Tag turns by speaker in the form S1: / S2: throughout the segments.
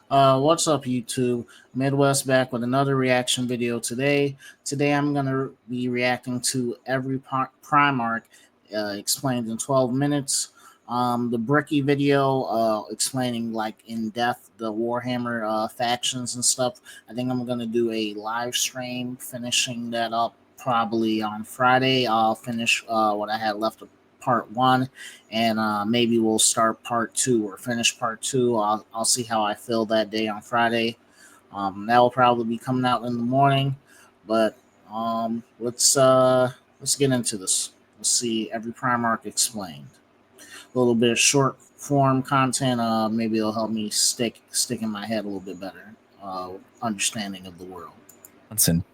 S1: What's up, YouTube? Midwest back with another reaction video today. Today I'm going to be reacting to every Primarch explained in 12 minutes. The Bricky video explaining like in depth the Warhammer factions and stuff. I think I'm going to do a live stream finishing that up probably on Friday. I'll finish what I had left of part one, and maybe we'll start part two or finish part two. I'll see how I feel that day on Friday. That will probably be coming out in the morning, but let's get into this. Let's see every Primarch explained. A little bit of short form content. Maybe it'll help me stick in my head a little bit better. Understanding of the world.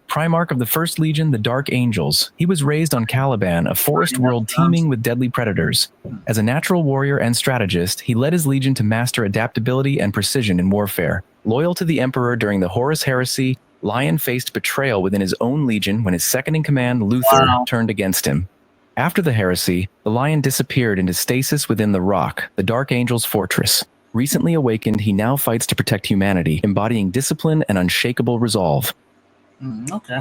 S2: Primarch of the First Legion, the Dark Angels. He was raised on Caliban, a forest world teeming with deadly predators. As a natural warrior and strategist, he led his legion to master adaptability and precision in warfare. Loyal to the Emperor during the Horus Heresy, Lion faced betrayal within his own legion when his second-in-command, Luther, turned against him. After the heresy, the Lion disappeared into stasis within the Rock, the Dark Angel's fortress. Recently awakened, he now fights to protect humanity, embodying discipline and unshakable resolve.
S1: Okay.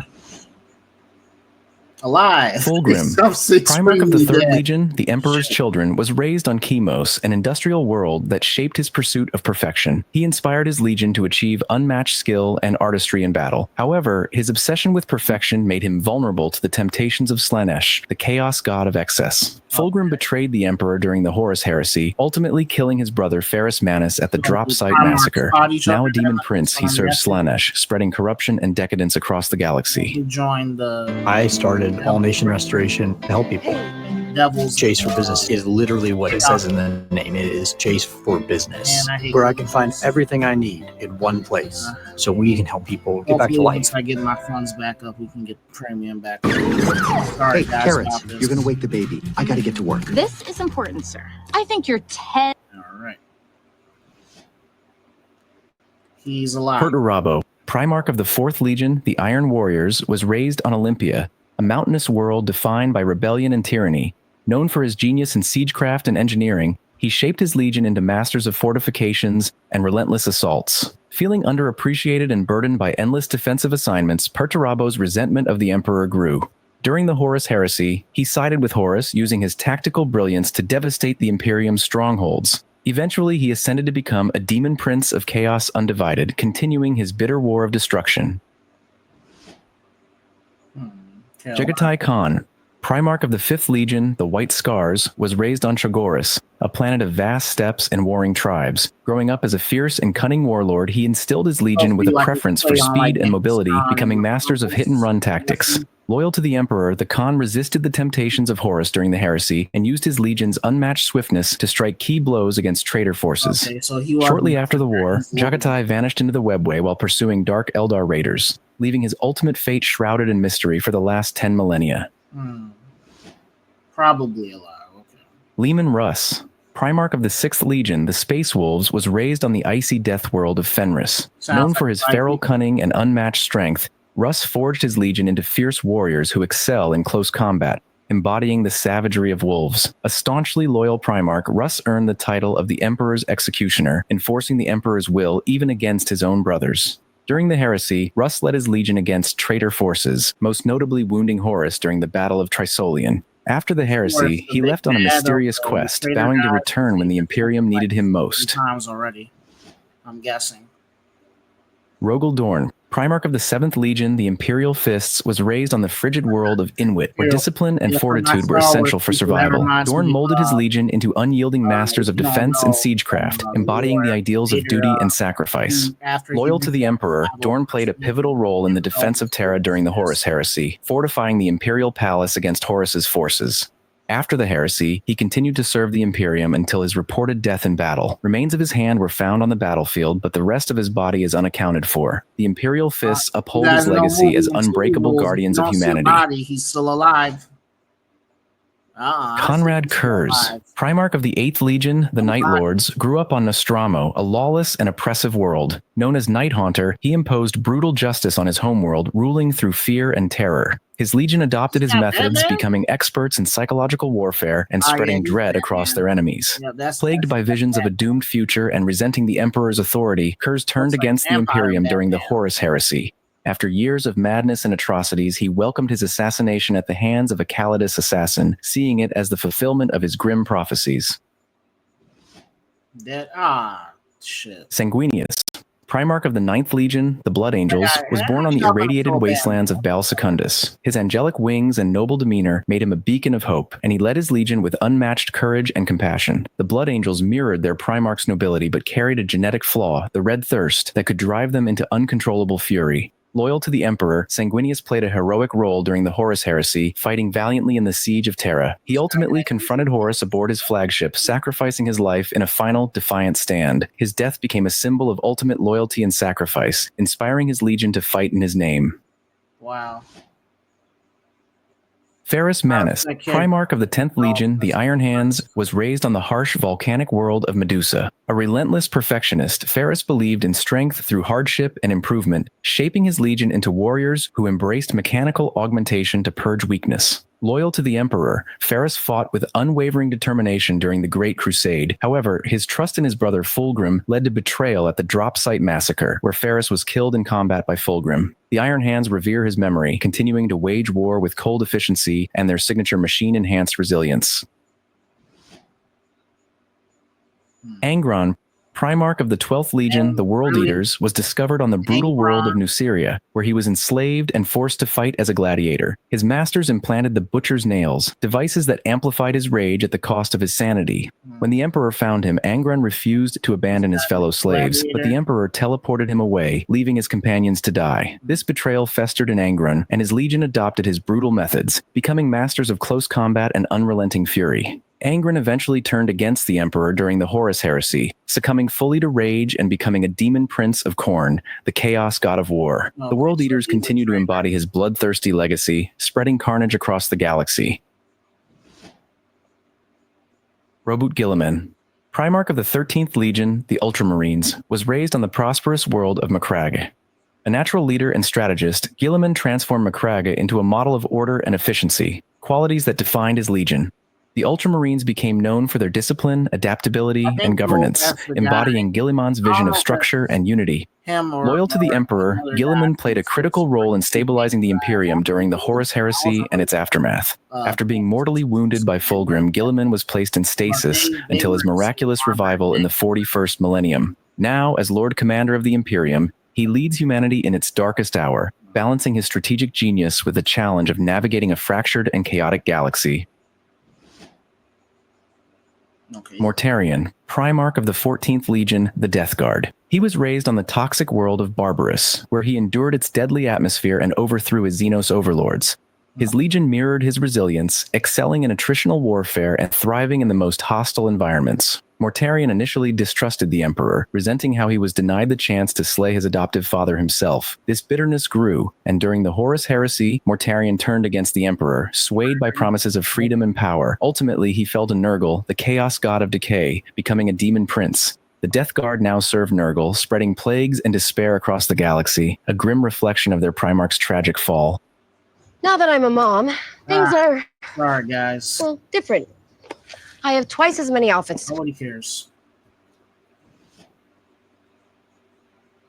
S1: Alive.
S2: Fulgrim, Primarch of the Third Legion, the Emperor's Children, was raised on Chemos, an industrial world that shaped his pursuit of perfection. He inspired his legion to achieve unmatched skill and artistry in battle. However, his obsession with perfection made him vulnerable to the temptations of Slaanesh, the chaos god of excess. Fulgrim betrayed the Emperor during the Horus Heresy, ultimately killing his brother Ferrus Manus at the Drop Site Massacre. Now a demon prince, he serves Slaanesh, spreading corruption and decadence across the galaxy.
S3: I started All Nation Restoration to help people. Chase for Business is literally what it says in the name. It is Chase for Business, where I can find everything I need in one place, so we can help people get back to life.
S1: Once I get my funds back up, we can get premium back.
S4: Hey, Carrots, you're gonna wake the baby. I gotta get to work.
S5: This is important, sir. I think you're 10.
S1: All right. He's alive.
S2: Perturabo, Primarch of the Fourth Legion, the Iron Warriors, was raised on Olympia, a mountainous world defined by rebellion and tyranny. Known for his genius in siegecraft and engineering, he shaped his legion into masters of fortifications and relentless assaults. Feeling underappreciated and burdened by endless defensive assignments, Perturabo's resentment of the Emperor grew. During the Horus Heresy, he sided with Horus, using his tactical brilliance to devastate the Imperium's strongholds. Eventually, he ascended to become a demon prince of Chaos Undivided, continuing his bitter war of destruction. Jagatai Khan, Primarch of the Fifth Legion, the White Scars, was raised on Chagoris, a planet of vast steppes and warring tribes. Growing up as a fierce and cunning warlord, he instilled his legion with a preference for speed and mobility, becoming masters of hit-and-run tactics. Loyal to the Emperor, the Khan resisted the temptations of Horus during the heresy and used his legion's unmatched swiftness to strike key blows against traitor forces. Shortly after the war, Jagatai vanished into the webway while pursuing Dark Eldar raiders, leaving his ultimate fate shrouded in mystery for the last 10 millennia.
S1: Probably alive. Okay.
S2: Leman Russ, Primarch of the Sixth Legion, the Space Wolves, was raised on the icy death world of Fenris. Known for his feral cunning and unmatched strength, Russ forged his legion into fierce warriors who excel in close combat, embodying the savagery of wolves. A staunchly loyal Primarch, Russ earned the title of the Emperor's Executioner, enforcing the Emperor's will even against his own brothers. During the heresy, Russ led his legion against traitor forces, most notably wounding Horus during the Battle of Trisolian. After the heresy, he left on a mysterious quest, vowing to return when the Imperium needed him most.
S1: Times already, I'm guessing.
S2: Rogel Dorn, Primarch of the Seventh Legion, the Imperial Fists, was raised on the frigid world of Inwit, where discipline and fortitude were essential for survival. Dorn molded his legion into unyielding masters of defense and siegecraft, embodying the ideals of duty and sacrifice. Loyal to the Emperor, Dorn played a pivotal role in the defense of Terra during the Horus Heresy, fortifying the Imperial Palace against Horus's forces. After the heresy, he continued to serve the Imperium until his reported death in battle. Remains of his hand were found on the battlefield, but the rest of his body is unaccounted for. The Imperial Fists uphold his legacy as unbreakable guardians of humanity.
S1: He's still alive.
S2: Conrad Kurz, Primarch of the Eighth Legion, the Night Lords, grew up on Nostramo, a lawless and oppressive world. Known as Night Haunter, he imposed brutal justice on his homeworld, ruling through fear and terror. His legion adopted his methods, becoming experts in psychological warfare and spreading dread across their enemies. Plagued by visions of a doomed future and resenting the Emperor's authority, Kurz turned against the Imperium during the Horus Heresy. After years of madness and atrocities, he welcomed his assassination at the hands of a Calidus assassin, seeing it as the fulfillment of his grim prophecies. Sanguinius, Primarch of the 9th Legion, the Blood Angels, was born on the irradiated wastelands of Bal Secundus. His angelic wings and noble demeanor made him a beacon of hope, and he led his legion with unmatched courage and compassion. The Blood Angels mirrored their Primarch's nobility but carried a genetic flaw, the red thirst, that could drive them into uncontrollable fury. Loyal to the Emperor, Sanguinius played a heroic role during the Horus Heresy, fighting valiantly in the Siege of Terra. He ultimately confronted Horus aboard his flagship, sacrificing his life in a final, defiant stand. His death became a symbol of ultimate loyalty and sacrifice, inspiring his legion to fight in his name.
S1: Wow.
S2: Ferrus Manus, Primarch of the 10th Legion, the Iron Hands, was raised on the harsh volcanic world of Medusa. A relentless perfectionist, Ferrus believed in strength through hardship and improvement, shaping his legion into warriors who embraced mechanical augmentation to purge weakness. Loyal to the Emperor, Ferrus fought with unwavering determination during the Great Crusade. However, his trust in his brother Fulgrim led to betrayal at the Drop Site Massacre, where Ferrus was killed in combat by Fulgrim. The Iron Hands revere his memory, continuing to wage war with cold efficiency and their signature machine-enhanced resilience. Angron, Primarch of the 12th Legion, the World Eaters, was discovered on the brutal world of Nuceria, where he was enslaved and forced to fight as a gladiator. His masters implanted the Butcher's Nails, devices that amplified his rage at the cost of his sanity. When the Emperor found him, Angron refused to abandon his fellow slaves, but the Emperor teleported him away, leaving his companions to die. This betrayal festered in Angron, and his legion adopted his brutal methods, becoming masters of close combat and unrelenting fury. Angron eventually turned against the Emperor during the Horus Heresy, succumbing fully to rage and becoming a demon prince of Khorne, the chaos god of war. The World Eaters continue to embody his bloodthirsty legacy, spreading carnage across the galaxy. Roboute Guilliman, Primarch of the 13th Legion, the Ultramarines, was raised on the prosperous world of Macragge. A natural leader and strategist, Guilliman transformed Macragge into a model of order and efficiency, qualities that defined his legion. The Ultramarines became known for their discipline, adaptability, and governance, embodying Guilliman's vision of structure and unity. Loyal to the Emperor, Guilliman played a critical role in stabilizing the Imperium during the Horus Heresy and its aftermath. After being mortally wounded by Fulgrim, Guilliman was placed in stasis until his miraculous revival in the 41st millennium. Now, as Lord Commander of the Imperium, he leads humanity in its darkest hour, balancing his strategic genius with the challenge of navigating a fractured and chaotic galaxy. Mortarion, Primarch of the 14th Legion, the Death Guard. He was raised on the toxic world of Barbarous, where he endured its deadly atmosphere and overthrew his Xenos overlords. His legion mirrored his resilience, excelling in attritional warfare and thriving in the most hostile environments. Mortarion initially distrusted the Emperor, resenting how he was denied the chance to slay his adoptive father himself. This bitterness grew, and during the Horus Heresy, Mortarion turned against the Emperor, swayed by promises of freedom and power. Ultimately, he fell to Nurgle, the chaos god of decay, becoming a demon prince. The Death Guard now served Nurgle, spreading plagues and despair across the galaxy, a grim reflection of their Primarch's tragic fall.
S6: Now that I'm a mom, things are...
S1: Sorry, guys.
S6: Well, different. I have twice as many outfits.
S1: Nobody cares.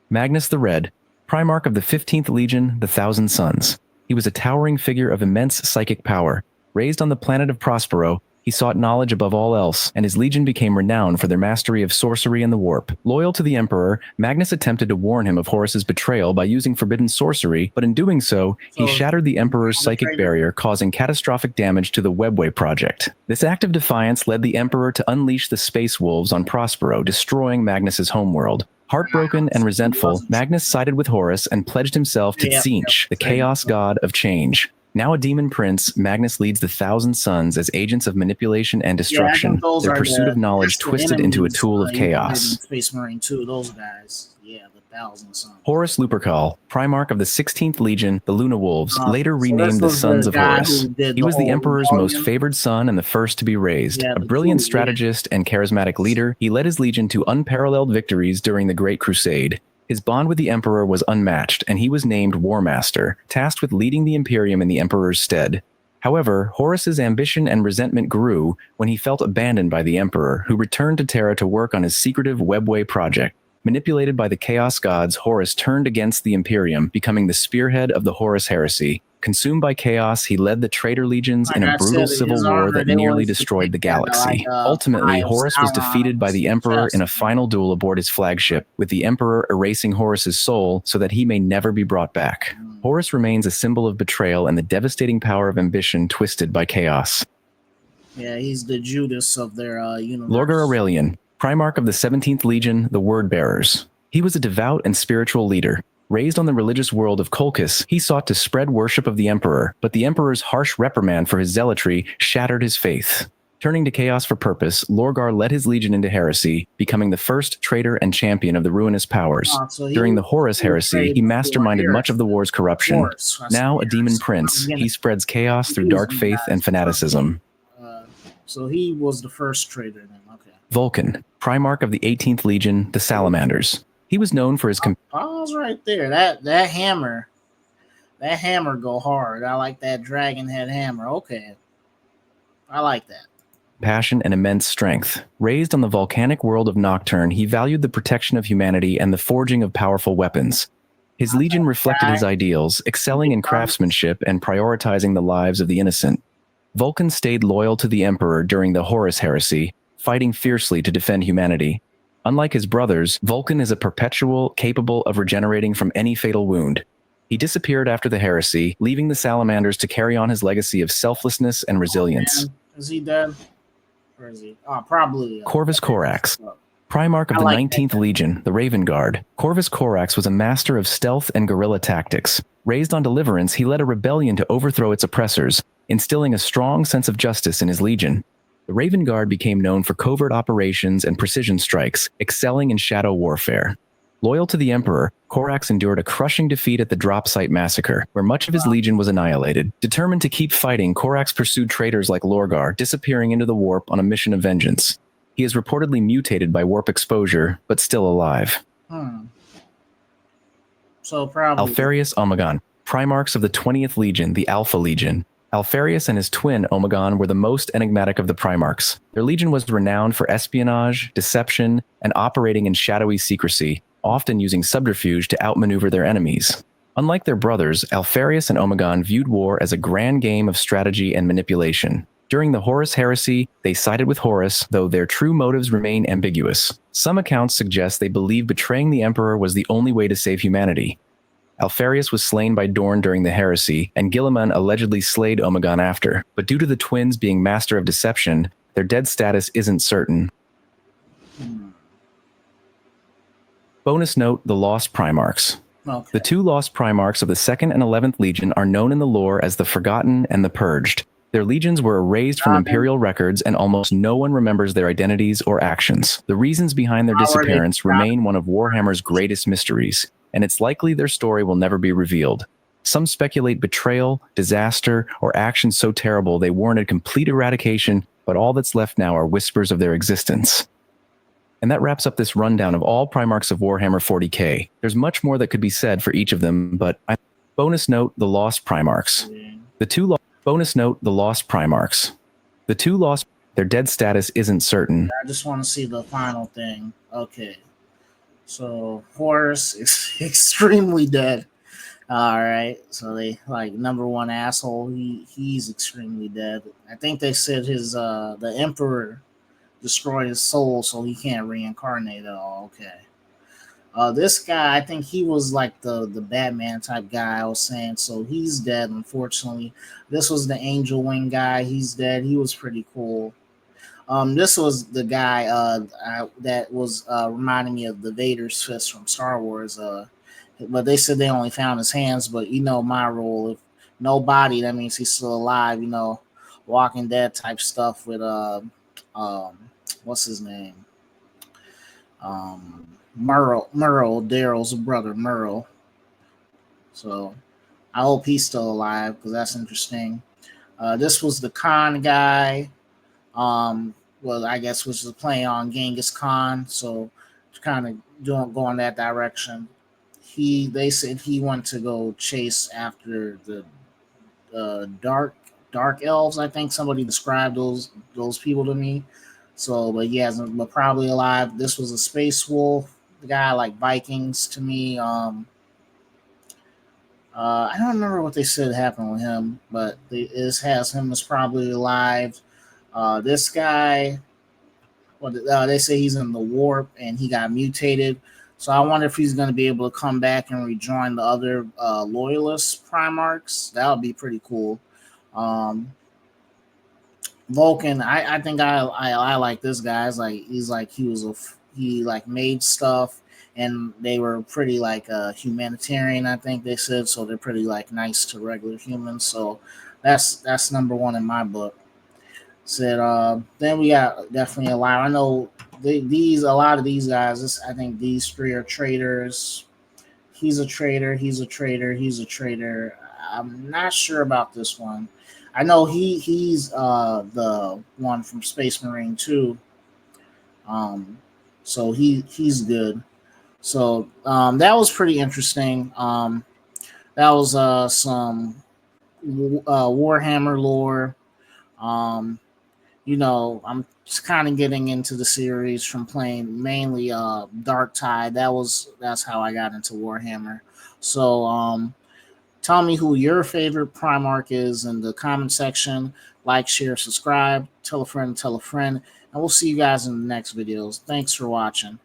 S2: Magnus the Red, Primarch of the 15th Legion, the Thousand Suns. He was a towering figure of immense psychic power. Raised on the planet of Prospero, he sought knowledge above all else, and his legion became renowned for their mastery of sorcery and the warp. Loyal to the Emperor, Magnus attempted to warn him of Horus's betrayal by using forbidden sorcery, but in doing so, he shattered the Emperor's psychic barrier, causing catastrophic damage to the Webway project. This act of defiance led the Emperor to unleash the Space Wolves on Prospero, destroying Magnus's homeworld. Heartbroken and resentful, Magnus sided with Horus and pledged himself to Tzeentch, the chaos god of change. Now a demon prince, Magnus leads the Thousand Suns as agents of manipulation and destruction, their pursuit of knowledge twisted into a tool of chaos.
S1: Space Marine 2, those guys. Yeah, the Thousand Suns.
S2: Horus Lupercal, Primarch of the 16th Legion, the Luna Wolves, later renamed the Sons of Horus. He was the Emperor's most favored son and the first to be raised. A brilliant strategist and charismatic leader, he led his legion to unparalleled victories during the Great Crusade. His bond with the Emperor was unmatched, and he was named War Master, tasked with leading the Imperium in the Emperor's stead. However, Horus's ambition and resentment grew when he felt abandoned by the Emperor, who returned to Terra to work on his secretive Webway project. Manipulated by the Chaos Gods, Horus turned against the Imperium, becoming the spearhead of the Horus Heresy. Consumed by chaos, he led the Traitor legions in a brutal civil war that nearly destroyed the galaxy. Ultimately, Horus was defeated by the Emperor in a final duel aboard his flagship, with the Emperor erasing Horus's soul so that he may never be brought back. Horus remains a symbol of betrayal and the devastating power of ambition twisted by chaos.
S1: Yeah, he's the Judas of their universe.
S2: Lorgar Aurelian, Primarch of the 17th Legion, the Word-Bearers. He was a devout and spiritual leader. Raised on the religious world of Colchis, he sought to spread worship of the Emperor, but the Emperor's harsh reprimand for his zealotry shattered his faith. Turning to chaos for purpose, Lorgar led his legion into heresy, becoming the first traitor and champion of the ruinous powers. During the Horus Heresy, he masterminded much of the war's corruption. Now a demon prince, he spreads chaos through dark faith and fanaticism.
S1: So he was the first traitor then, okay.
S2: Vulkan, Primarch of the 18th Legion, the Salamanders. He was known for his
S1: pause right there. That hammer go hard. I like that dragon head hammer. Okay. I like that.
S2: Passion and immense strength. Raised on the volcanic world of Nocturne, he valued the protection of humanity and the forging of powerful weapons. His legion reflected his ideals, excelling in craftsmanship and prioritizing the lives of the innocent. Vulkan stayed loyal to the Emperor during the Horus Heresy, fighting fiercely to defend humanity. Unlike his brothers, Vulkan is a perpetual, capable of regenerating from any fatal wound. He disappeared after the heresy, leaving the Salamanders to carry on his legacy of selflessness and resilience.
S1: Is he dead? Or is he? Oh, probably.
S2: Corvus Corax, Primarch of the 19th Legion, the Raven Guard. Corvus Corax was a master of stealth and guerrilla tactics. Raised on deliverance, he led a rebellion to overthrow its oppressors, instilling a strong sense of justice in his legion. The Raven Guard became known for covert operations and precision strikes, excelling in shadow warfare. Loyal to the Emperor, Corax endured a crushing defeat at the Drop Site Massacre, where much of his legion was annihilated. Determined to keep fighting, Corax pursued traitors like Lorgar, disappearing into the warp on a mission of vengeance. He is reportedly mutated by warp exposure, but still alive.
S1: So probably
S2: Alfarius Omegon, Primarchs of the 20th Legion, the Alpha Legion. Alfarius and his twin, Omegon, were the most enigmatic of the Primarchs. Their legion was renowned for espionage, deception, and operating in shadowy secrecy, often using subterfuge to outmaneuver their enemies. Unlike their brothers, Alfarius and Omegon viewed war as a grand game of strategy and manipulation. During the Horus Heresy, they sided with Horus, though their true motives remain ambiguous. Some accounts suggest they believed betraying the Emperor was the only way to save humanity. Alfarius was slain by Dorn during the heresy, and Guilliman allegedly slayed Omegon after, but due to the twins being master of deception, their dead status isn't certain. Bonus note, the Lost Primarchs.
S1: Okay.
S2: The two Lost Primarchs of the 2nd and 11th Legion are known in the lore as the Forgotten and the Purged. Their legions were erased from Imperial records, and almost no one remembers their identities or actions. The reasons behind their disappearance remain one of Warhammer's greatest mysteries, and it's likely their story will never be revealed. Some speculate betrayal, disaster, or actions so terrible they warranted complete eradication, but all that's left now are whispers of their existence. And that wraps up this rundown of all Primarchs of Warhammer 40K. There's much more that could be said for each of them, but bonus note, the Lost Primarchs. Bonus note, the Lost Primarchs. The two Lost, their dead status isn't certain.
S1: I just want to see the final thing. Okay. So Horus is extremely dead. All right. So they like number one asshole. He's extremely dead. I think they said his the Emperor destroyed his soul, so he can't reincarnate at all. Okay. This guy, I think he was like the Batman type guy I was saying. So he's dead, unfortunately. This was the Angel Wing guy. He's dead. He was pretty cool. This was the guy that was reminding me of the Vader's fist from Star Wars. But they said they only found his hands. But you know my rule: if no body, that means he's still alive. You know, Walking Dead type stuff with what's his name? Merle, Daryl's brother, Merle. So I hope he's still alive because that's interesting. This was the Khan guy. Well, I guess which was playing on Genghis Khan, so kind of going that direction. they said he went to go chase after the dark elves. I think somebody described those people to me. So, but he hasn't, but probably alive. This was a space wolf. The guy like Vikings to me. I don't remember what they said happened with him, but this has him as probably alive. This guy, well, they say he's in the warp and he got mutated. So I wonder if he's going to be able to come back and rejoin the other Loyalist Primarchs. That would be pretty cool. Vulkan, I think I like this guy. He made stuff, and they were pretty like humanitarian. I think they said so. They're pretty like nice to regular humans. So that's number one in my book. Said then we got definitely a lot. I know a lot of these guys. I think these three are traitors. He's a traitor. He's a traitor. He's a traitor. I'm not sure about this one. I know he's the one from Space Marine 2. So he's good. So that was pretty interesting. That was some Warhammer lore. I'm just kind of getting into the series from playing mainly Dark Tide. That's how I got into Warhammer. So tell me who your favorite Primarch is in the comment section. Like, share, subscribe, tell a friend, and we'll see you guys in the next videos. Thanks for watching.